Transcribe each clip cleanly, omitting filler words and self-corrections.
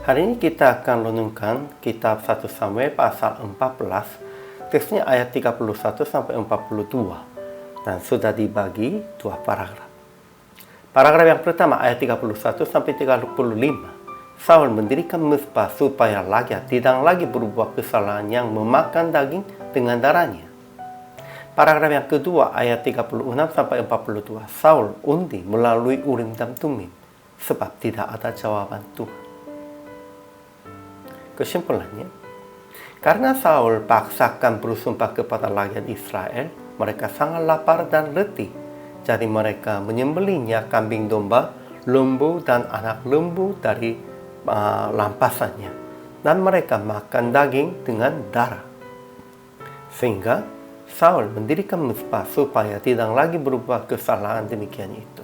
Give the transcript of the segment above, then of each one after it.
Hari ini kita akan renungkan kitab 1 Samuel pasal 14, teksnya ayat 31 sampai 42, dan sudah dibagi dua paragraf. Paragraf yang pertama ayat 31 sampai 35, Saul mendirikan mezbah supaya rakyat tidak lagi berbuat kesalahan yang memakan daging dengan darahnya. Paragraf yang kedua ayat 36 sampai 42, Saul undi melalui Urim dan Tumim sebab tidak ada jawaban Tuhan. Kesimpulannya, karena Saul paksakan bersumpah kepada rakyat Israel, mereka sangat lapar dan letih. Jadi mereka menyembelihnya kambing domba, lembu dan anak lembu dari lampasannya. Dan mereka makan daging dengan darah. Sehingga Saul mendirikan mezbah supaya tidak lagi berbuat kesalahan demikian itu.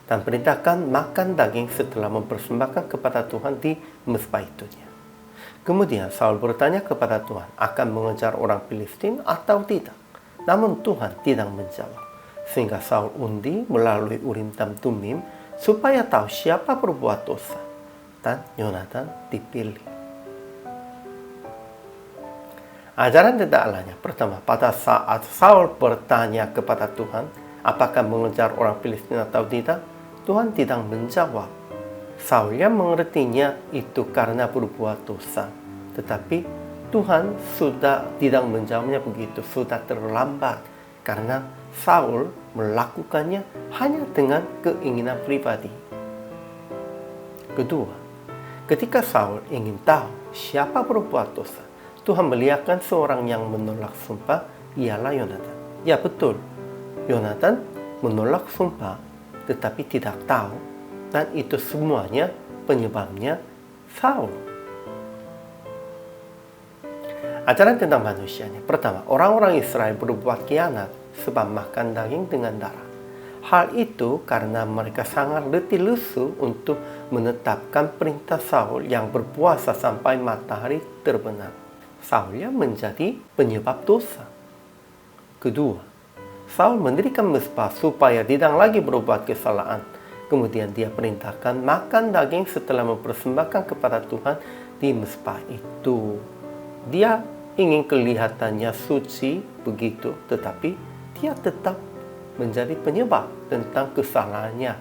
Dan perintahkan makan daging setelah mempersembahkan kepada Tuhan di mezbah itunya. Kemudian Saul bertanya kepada Tuhan akan mengejar orang Filistin atau tidak. Namun Tuhan tidak menjawab. Sehingga Saul undi melalui Urim dan Tumim supaya tahu siapa berbuat dosa. Dan Yonatan dipilih. Ajaran tentang Allahnya. Pertama, pada saat Saul bertanya kepada Tuhan apakah mengejar orang Filistin atau tidak, Tuhan tidak menjawab. Saul yang mengertinya itu karena berbuat dosa. Tetapi Tuhan sudah tidak menjawabnya begitu, sudah terlambat. Karena Saul melakukannya hanya dengan keinginan pribadi. Kedua, ketika Saul ingin tahu siapa berbuat dosa, Tuhan melihatkan seorang yang menolak sumpah, ialah Yonatan. Ya betul, Yonatan menolak sumpah, tetapi tidak tahu. Dan itu semuanya penyebabnya Saul. Ajaran tentang manusianya. Pertama, orang-orang Israel berbuat khianat sebab makan daging dengan darah. Hal itu karena mereka sangat letih lesu untuk menetapkan perintah Saul yang berpuasa sampai matahari terbenam. Saul yang menjadi penyebab dosa. Kedua, Saul mendirikan mezbah supaya tidak lagi berbuat kesalahan. Kemudian dia perintahkan makan daging setelah mempersembahkan kepada Tuhan di mezbah itu. Dia ingin kelihatannya suci begitu, tetapi dia tetap menjadi penyebab tentang kesalahannya.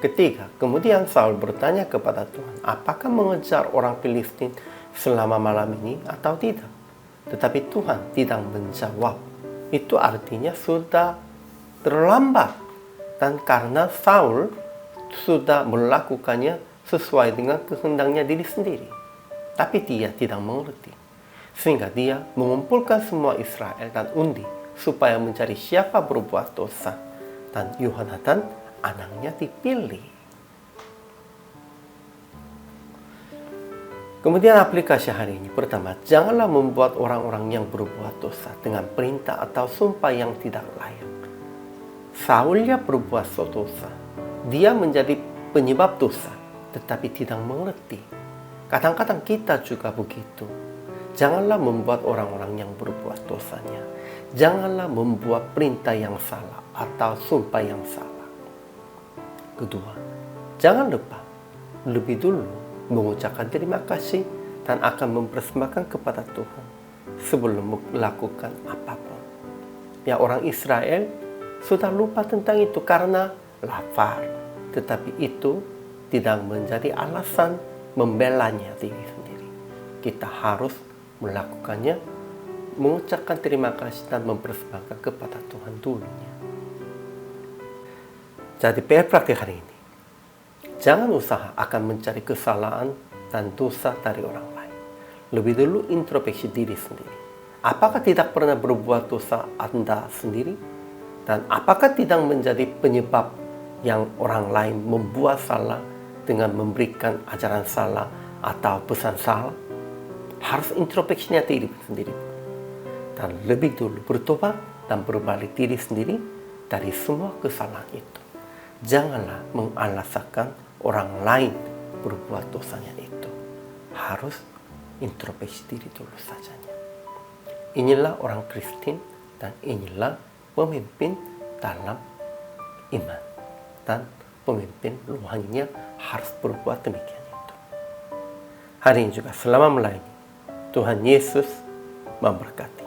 Ketiga, kemudian Saul bertanya kepada Tuhan, apakah mengejar orang Filistin selama malam ini atau tidak? Tetapi Tuhan tidak menjawab. Itu artinya sudah terlambat. Dan karena Saul sudah melakukannya sesuai dengan kehendaknya diri sendiri. Tapi dia tidak mengerti. Sehingga dia mengumpulkan semua Israel dan undi supaya mencari siapa berbuat dosa. Dan Yonatan anaknya dipilih. Kemudian aplikasi hari ini. Pertama, janganlah membuat orang-orang yang berbuat dosa dengan perintah atau sumpah yang tidak layak. Saulnya berbuat dosa. Dia menjadi penyebab dosa, tetapi tidak mengerti. Kadang-kadang kita juga begitu. Janganlah membuat orang-orang yang berbuat dosanya. Janganlah membuat perintah yang salah atau sumpah yang salah. Kedua, jangan lupa lebih dulu mengucapkan terima kasih dan akan mempersembahkan kepada Tuhan sebelum melakukan apapun. Ya, orang Israel sudah lupa tentang itu karena lapar. Tetapi itu tidak menjadi alasan membelanya diri sendiri. Kita harus melakukannya, mengucapkan terima kasih dan mempersembahkan kepada Tuhan dulunya. Jadi PR praktik hari ini. Jangan usaha akan mencari kesalahan dan dosa dari orang lain. Lebih dulu introspeksi diri sendiri. Apakah tidak pernah berbuat dosa Anda sendiri? Dan apakah tidak menjadi penyebab yang orang lain membuat salah dengan memberikan ajaran salah atau pesan salah? Harus introspeksinya diri sendiri. Dan lebih dulu bertobat dan berbalik diri sendiri dari semua kesalahan itu. Janganlah mengalaskan orang lain berbuat dosanya itu. Harus introspeksi diri dulu sajanya. Inilah orang Kristen dan inilah pemimpin dalam iman. Dan pemimpin rohaninya harus berbuat demikian itu. hari ini juga selama melayani. Tuhan Yesus memberkati.